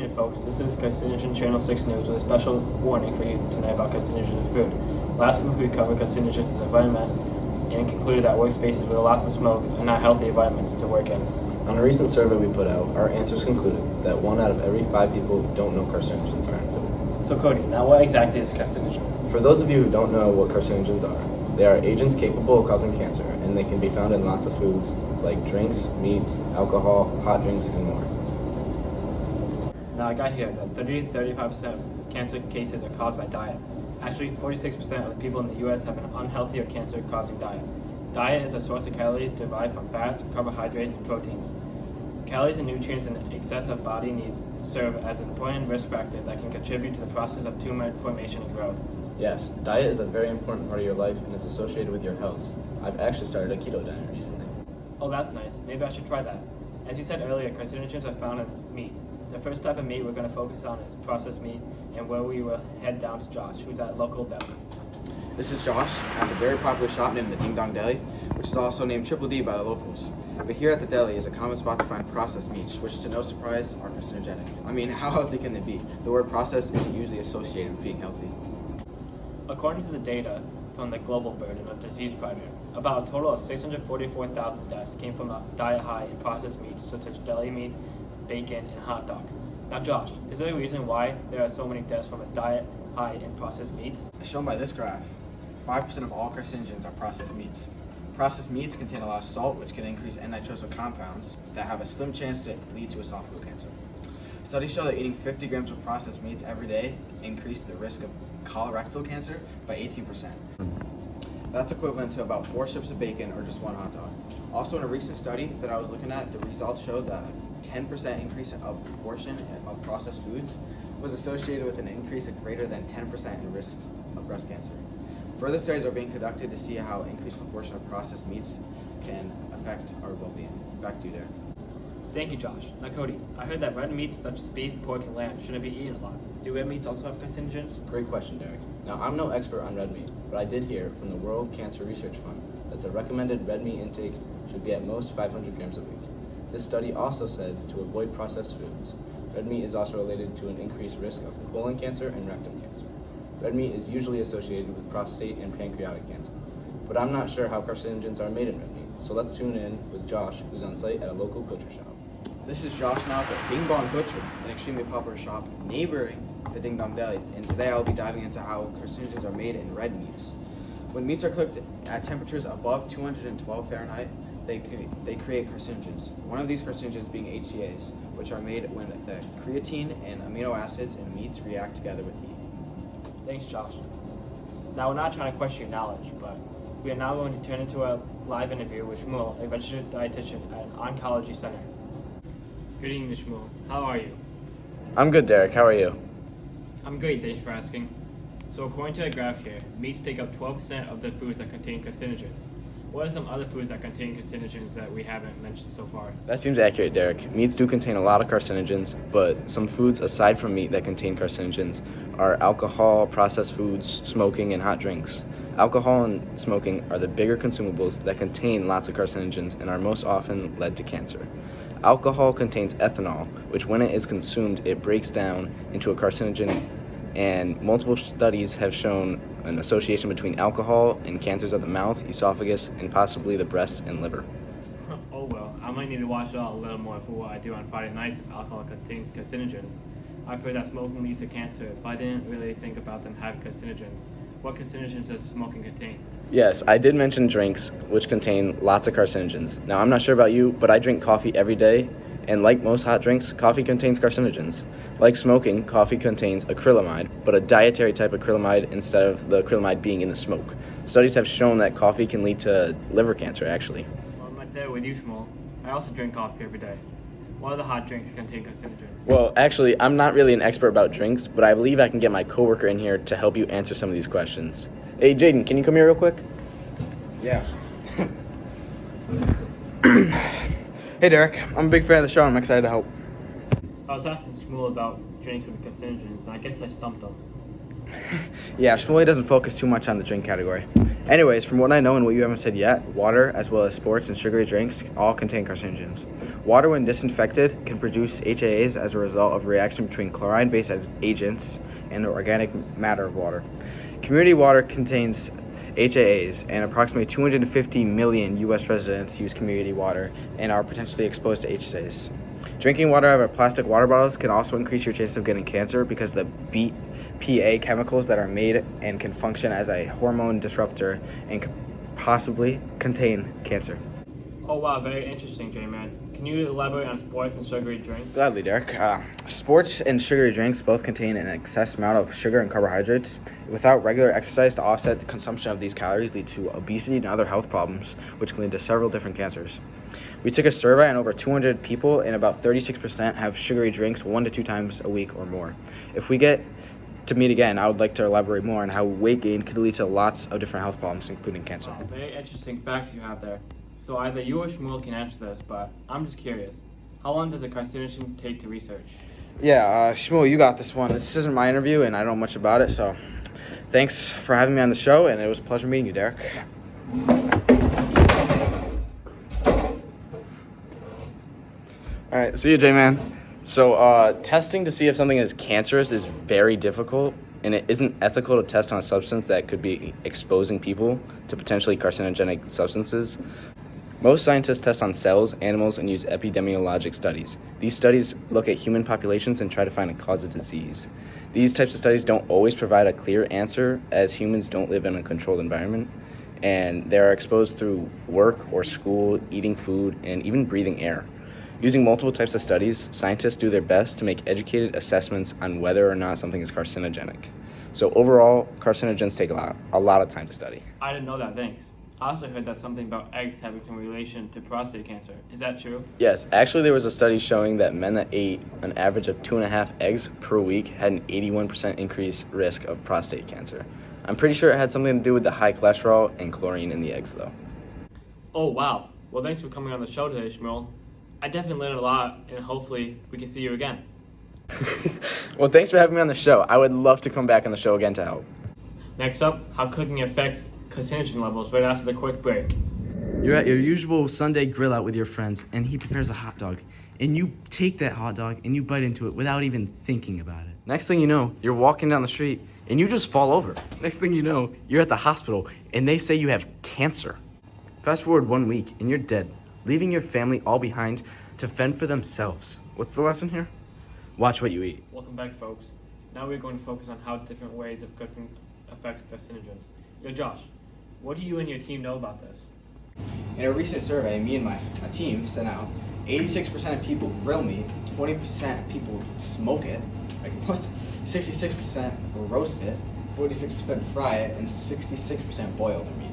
afternoon, folks. This is Carcinogen Channel 6 News with a special warning for you tonight about carcinogens in food. Last week we covered carcinogens in the environment and concluded that workspaces with lots of smoke are not healthy environments to work in. On a recent survey we put out, our answers concluded that 1 out of every 5 people don't know carcinogens are in food. So Cody, now what exactly is a carcinogen? For those of you who don't know what carcinogens are, they are agents capable of causing cancer, and they can be found in lots of foods like drinks, meats, alcohol, hot drinks, and more. Now I got here that 30 to 35% of cancer cases are caused by diet. Actually, 46% of the people in the U.S. have an unhealthy or cancer-causing diet. Diet is a source of calories derived from fats, carbohydrates, and proteins. Calories and nutrients in excess of body needs serve as an important risk factor that can contribute to the process of tumor formation and growth. Yes, diet is a very important part of your life and is associated with your health. I've actually started a keto diet recently. Oh, that's nice. Maybe I should try that. As you said earlier, carcinogens are found in meats. The first type of meat we're going to focus on is processed meat, and where we will head down to Josh, who's at local deli. This is Josh at a very popular shop named the Ding Dong Deli, which is also named Triple D by the locals. But here at the deli is a common spot to find processed meats, which to no surprise are carcinogenic. I mean, how healthy can they be? The word processed isn't usually associated with being healthy. According to the data from the Global Burden of Disease Project, about a total of 644,000 deaths came from a diet high in processed meats, such as deli meats, bacon, and hot dogs. Now Josh, is there a reason why there are so many deaths from a diet high in processed meats? As shown by this graph, 5% of all carcinogens are processed meats. Processed meats contain a lot of salt, which can increase N-nitrosyl compounds that have a slim chance to lead to esophageal cancer. Studies show that eating 50 grams of processed meats every day increased the risk of colorectal cancer by 18%. That's equivalent to about 4 strips of bacon or just 1 hot dog. Also, in a recent study that I was looking at, the results showed that a 10% increase of proportion of processed foods was associated with an increase of greater than 10% in risks of breast cancer. Further studies are being conducted to see how increased proportion of processed meats can affect our well-being. Back to you, Derek. Thank you, Josh. Now Cody, I heard that red meats such as beef, pork, and lamb shouldn't be eaten a lot. Do red meats also have carcinogens? Great question, Derek. Now, I'm no expert on red meat, but I did hear from the World Cancer Research Fund that the recommended red meat intake should be at most 500 grams a week. This study also said to avoid processed foods. Red meat is also related to an increased risk of colon cancer and rectum cancer. Red meat is usually associated with prostate and pancreatic cancer, but I'm not sure how carcinogens are made in red meat, so let's tune in with Josh, who's on site at a local butcher shop. This is Josh now at the Bing Bong Butcher, an extremely popular shop neighboring the Ding Dong Deli, and today I'll be diving into how carcinogens are made in red meats. When meats are cooked at temperatures above 212 Fahrenheit, they create carcinogens. One of these carcinogens being HCAs, which are made when the creatine and amino acids in meats react together with heat. Thanks, Josh. Now we're not trying to question your knowledge, but we are now going to turn into a live interview with Shmuel, a registered dietitian at an oncology center. Good evening, Shmuel. How are you? I'm good, Derek. How are you? I'm great, thanks for asking. So according to the graph here, meats take up 12% of the foods that contain carcinogens. What are some other foods that contain carcinogens that we haven't mentioned so far? That seems accurate, Derek. Meats do contain a lot of carcinogens, but some foods aside from meat that contain carcinogens are alcohol, processed foods, smoking, and hot drinks. Alcohol and smoking are the bigger consumables that contain lots of carcinogens and are most often led to cancer. Alcohol contains ethanol, which when it is consumed, it breaks down into a carcinogen, and multiple studies have shown an association between alcohol and cancers of the mouth, esophagus, and possibly the breast and liver. Oh well, I might need to watch out a little more for what I do on Friday nights if alcohol contains carcinogens. I've heard that smoking leads to cancer, but I didn't really think about them having carcinogens. What carcinogens does smoking contain? Yes, I did mention drinks, which contain lots of carcinogens. Now, I'm not sure about you, but I drink coffee every day, and like most hot drinks, coffee contains carcinogens. Like smoking, coffee contains acrylamide, but a dietary type of acrylamide instead of the acrylamide being in the smoke. Studies have shown that coffee can lead to liver cancer, actually. Well, I'm right there with you, Shmuel. I also drink coffee every day. What other hot drinks contain carcinogens? Well, actually, I'm not really an expert about drinks, but I believe I can get my coworker in here to help you answer some of these questions. Hey, Jaden, can you come here real quick? Yeah. Hey Derek, I'm a big fan of the show and I'm excited to help. I was asking Shmuel about drinks with carcinogens, and I guess I stumped him. Yeah, Shmuley doesn't focus too much on the drink category. Anyways, from what I know and what you haven't said yet, water, as well as sports and sugary drinks, all contain carcinogens. Water, when disinfected, can produce HAAs as a result of a reaction between chlorine-based agents and the organic matter of water. Community water contains HAAs, and approximately 250 million U.S. residents use community water and are potentially exposed to HAAs. Drinking water out of plastic water bottles can also increase your chance of getting cancer because the BPA chemicals that are made and can function as a hormone disruptor and could possibly contain cancer. Oh wow, very interesting, J-Man. Can you elaborate on sports and sugary drinks? Gladly, Derek. Sports and sugary drinks both contain an excess amount of sugar and carbohydrates. Without regular exercise to offset the consumption of these calories lead to obesity and other health problems, which can lead to several different cancers. We took a survey on over 200 people, and about 36% have sugary drinks 1 to 2 times a week or more. If we get to meet again, I would like to elaborate more on how weight gain could lead to lots of different health problems, including cancer. Wow, very interesting facts you have there. So either you or Shmuel can answer this, but I'm just curious. How long does a carcinogen take to research? Yeah, Shmuel, you got this one. This isn't my interview, and I don't know much about it, so thanks for having me on the show, and it was a pleasure meeting you, Derek. All right, see you, J-Man. So testing to see if something is cancerous is very difficult, and it isn't ethical to test on a substance that could be exposing people to potentially carcinogenic substances. Most scientists test on cells, animals, and use epidemiologic studies. These studies look at human populations and try to find a cause of disease. These types of studies don't always provide a clear answer, as humans don't live in a controlled environment, and they are exposed through work or school, eating food, and even breathing air. Using multiple types of studies, scientists do their best to make educated assessments on whether or not something is carcinogenic. So overall, carcinogens take a lot of time to study. I didn't know that, thanks. I also heard that something about eggs having some relation to prostate cancer. Is that true? Yes, actually there was a study showing that men that ate an average of 2.5 eggs per week had an 81% increased risk of prostate cancer. I'm pretty sure it had something to do with the high cholesterol and chlorine in the eggs though. Oh wow. Well, thanks for coming on the show today, Shmuel. I definitely learned a lot, and hopefully we can see you again. Well, thanks for having me on the show. I would love to come back on the show again to help. Next up, how cooking affects carcinogen levels right after the quick break. You're at your usual Sunday grill out with your friends, and he prepares a hot dog. And you take that hot dog and you bite into it without even thinking about it. Next thing you know, you're walking down the street and you just fall over. Next thing you know, you're at the hospital and they say you have cancer. Fast forward 1 week and you're dead, leaving your family all behind to fend for themselves. What's the lesson here? Watch what you eat. Welcome back, folks. Now we're going to focus on how different ways of cooking affects carcinogens. Yo, Josh, what do you and your team know about this? In a recent survey, me and my team sent out, 86% of people grill meat, 20% of people smoke it, like what? 66% roast it, 46% fry it, and 66% boil their meat.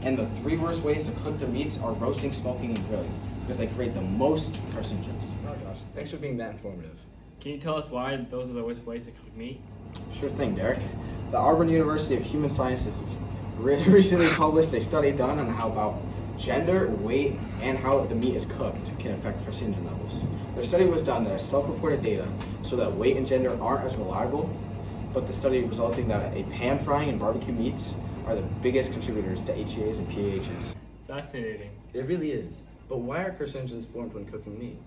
And the 3 worst ways to cook their meats are roasting, smoking, and grilling, because they create the most carcinogens. Oh gosh, thanks for being that informative. Can you tell us why those are the worst ways to cook meat? Sure thing, Derek. The Auburn University of Human Sciences recently published a study done on how about gender, weight, and how the meat is cooked can affect carcinogen levels. Their study was done that as self-reported data so that weight and gender aren't as reliable, but the study resulting that a pan frying and barbecue meats are the biggest contributors to HAAs and PAHs. Fascinating. It really is. But why are carcinogens formed when cooking meat?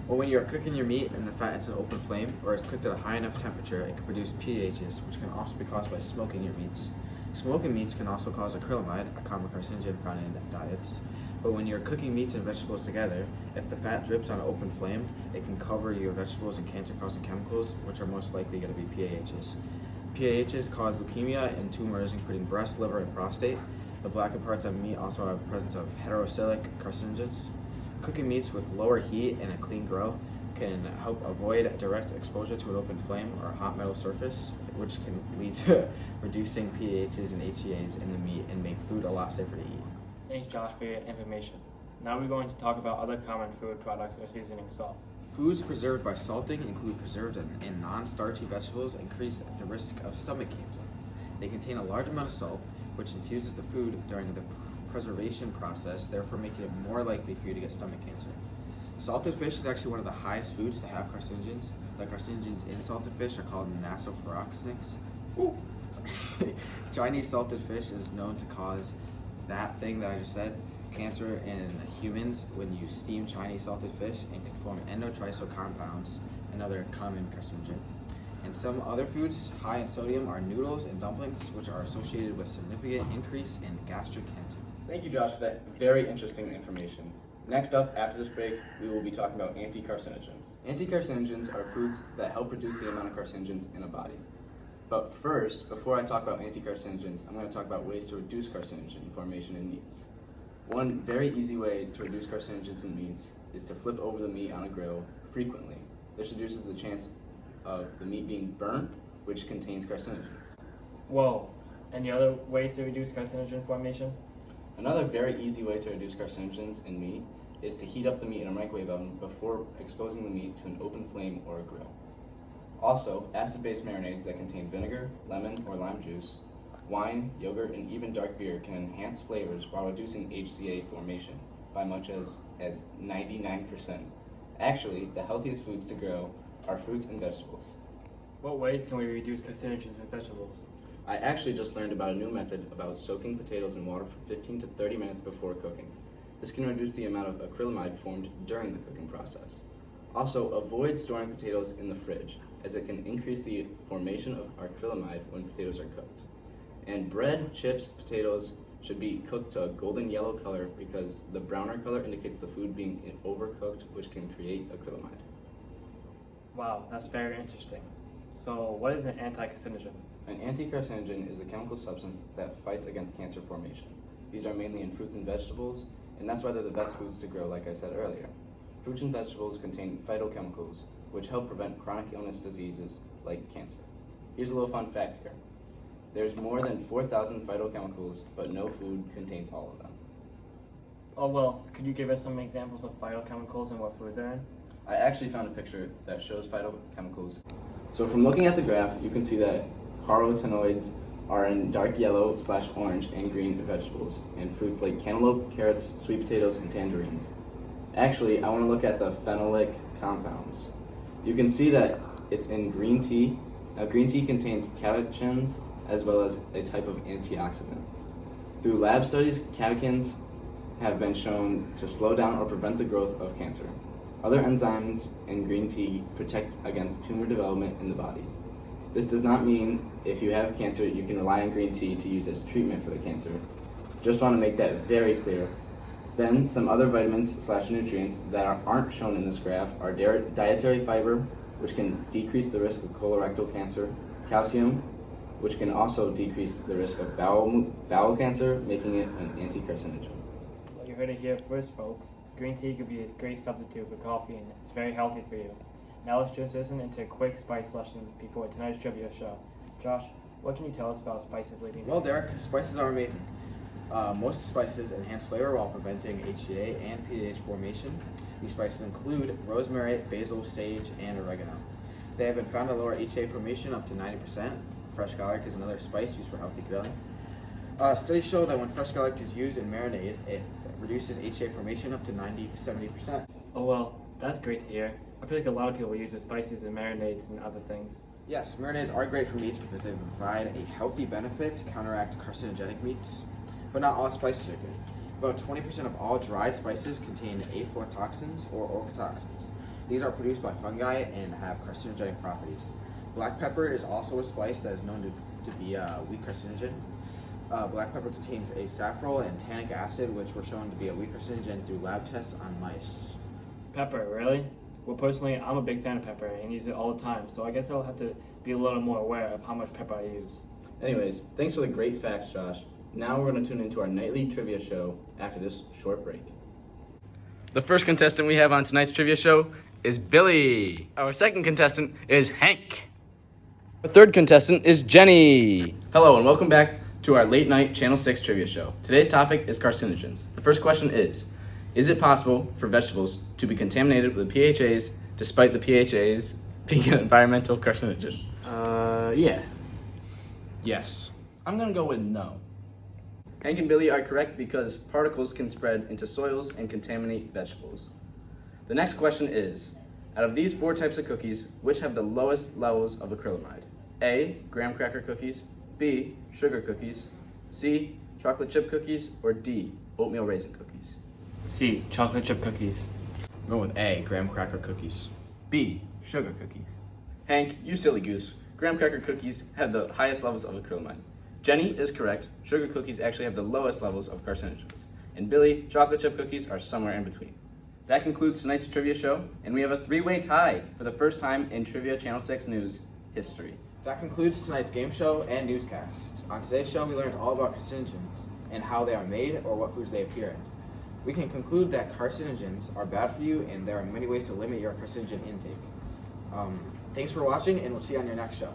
Well, when you're cooking your meat and the fat is an open flame or is cooked at a high enough temperature, it can produce PAHs, which can also be caused by smoking your meats. Smoking meats can also cause acrylamide, a common carcinogen found in diets. But when you're cooking meats and vegetables together, if the fat drips on an open flame, it can cover your vegetables in cancer-causing chemicals, which are most likely going to be PAHs. PAHs cause leukemia and tumors, including breast, liver, and prostate. The blackened parts of meat also have presence of heterocyclic carcinogens. Cooking meats with lower heat and a clean grill can help avoid direct exposure to an open flame or a hot metal surface, which can lead to reducing PAHs and HAAs in the meat and make food a lot safer to eat. Thanks, Josh, for your information. Now we're going to talk about other common food products or seasoning salt. Foods preserved by salting include preserved and non-starchy vegetables increase the risk of stomach cancer. They contain a large amount of salt, which infuses the food during the preservation process, therefore making it more likely for you to get stomach cancer. Salted fish is actually one of the highest foods to have carcinogens. The carcinogens in salted fish are called nasopharynx. Sorry. Chinese salted fish is known to cause that thing that I just said, cancer in humans when you steam Chinese salted fish, and can form endotrisyl compounds, another common carcinogen. And some other foods high in sodium are noodles and dumplings, which are associated with significant increase in gastric cancer. Thank you, Josh, for that very interesting information. Next up, after this break, we will be talking about anti-carcinogens. Anti-carcinogens are foods that help reduce the amount of carcinogens in a body. But first, before I talk about anti-carcinogens, I'm going to talk about ways to reduce carcinogen formation in meats. One very easy way to reduce carcinogens in meats is to flip over the meat on a grill frequently. This reduces the chance of the meat being burnt, which contains carcinogens. Whoa. Any other ways to reduce carcinogen formation? Another very easy way to reduce carcinogens in meat is to heat up the meat in a microwave oven before exposing the meat to an open flame or a grill. Also, acid-based marinades that contain vinegar, lemon, or lime juice, wine, yogurt, and even dark beer can enhance flavors while reducing HCA formation by much as 99%. Actually, the healthiest foods to grow are fruits and vegetables. What ways can we reduce carcinogens in vegetables? I actually just learned about a new method about soaking potatoes in water for 15 to 30 minutes before cooking. This can reduce the amount of acrylamide formed during the cooking process. Also, avoid storing potatoes in the fridge, as it can increase the formation of acrylamide when potatoes are cooked. And bread, chips, potatoes should be cooked to a golden yellow color because the browner color indicates the food being overcooked, which can create acrylamide. Wow, that's very interesting. So what is an anti-carcinogen? An anti-carcinogen is a chemical substance that fights against cancer formation. These are mainly in fruits and vegetables, and that's why they're the best foods to grow, like I said earlier. Fruits and vegetables contain phytochemicals, which help prevent chronic illness diseases like cancer. Here's a little fun fact here. There's more than 4,000 phytochemicals, but no food contains all of them. Oh well, could you give us some examples of phytochemicals and what food they're in? I actually found a picture that shows phytochemicals. So from looking at the graph, you can see that carotenoids are in dark yellow / orange and green vegetables, and fruits like cantaloupe, carrots, sweet potatoes, and tangerines. Actually, I want to look at the phenolic compounds. You can see that it's in green tea. Now, green tea contains catechins as well as a type of antioxidant. Through lab studies, catechins have been shown to slow down or prevent the growth of cancer. Other enzymes in green tea protect against tumor development in the body. This does not mean if you have cancer, you can rely on green tea to use as treatment for the cancer. Just want to make that very clear. Then, some other vitamins / nutrients that aren't shown in this graph are dietary fiber, which can decrease the risk of colorectal cancer, calcium, which can also decrease the risk of bowel cancer, making it an anti-carcinogen. Well, you heard it here first, folks. Green tea could be a great substitute for coffee, and it's very healthy for you. Now let's transition into a quick spice lesson before tonight's trivia show. Josh, what can you tell us about spices leading? Well, Derek, spices are amazing. Most spices enhance flavor while preventing HCA and PAH formation. These spices include rosemary, basil, sage, and oregano. They have been found to lower HCA formation up to 90%. Fresh garlic is another spice used for healthy grilling. Studies show that when fresh garlic is used in marinade, it reduces HCA formation up to 90-70%. Oh well, that's great to hear. I feel like a lot of people use the spices in marinades and other things. Yes, marinades are great for meats because they provide a healthy benefit to counteract carcinogenic meats, but not all spices are good. About 20% of all dried spices contain aflatoxins or orchotoxins. These are produced by fungi and have carcinogenic properties. Black pepper is also a spice that is known to be a weak carcinogen. Black pepper contains a safrole and tannic acid, which were shown to be a weak carcinogen through lab tests on mice. Pepper, really? Well, personally, I'm a big fan of pepper and use it all the time, so I guess I'll have to be a little more aware of how much pepper I use. Anyways, thanks for the great facts, Josh. Now we're going to tune into our nightly trivia show after this short break. The first contestant we have on tonight's trivia show is Billy. Our second contestant is Hank. Our third contestant is Jenny. Hello and welcome back to our late night Channel 6 trivia show. Today's topic is carcinogens. The first question is it possible for vegetables to be contaminated with PHAs despite the PHAs being an environmental carcinogen? Yeah. Yes. I'm going to go with no. Hank and Billy are correct because particles can spread into soils and contaminate vegetables. The next question is, out of these 4 types of cookies, which have the lowest levels of acrylamide? A. Graham cracker cookies, B. Sugar cookies, C. Chocolate chip cookies, or D. Oatmeal raisin cookies? C. Chocolate chip cookies. I'm going with A. Graham cracker cookies. B. Sugar cookies. Hank, you silly goose. Graham cracker cookies have the highest levels of acrylamide. Jenny is correct. Sugar cookies actually have the lowest levels of carcinogens. And Billy, chocolate chip cookies are somewhere in between. That concludes tonight's trivia show, and we have a three-way tie for the first time in Trivia Channel 6 News history. That concludes tonight's game show and newscast. On today's show, we learned all about carcinogens and how they are made or what foods they appear in. We can conclude that carcinogens are bad for you, and there are many ways to limit your carcinogen intake. Thanks for watching, and we'll see you on your next show.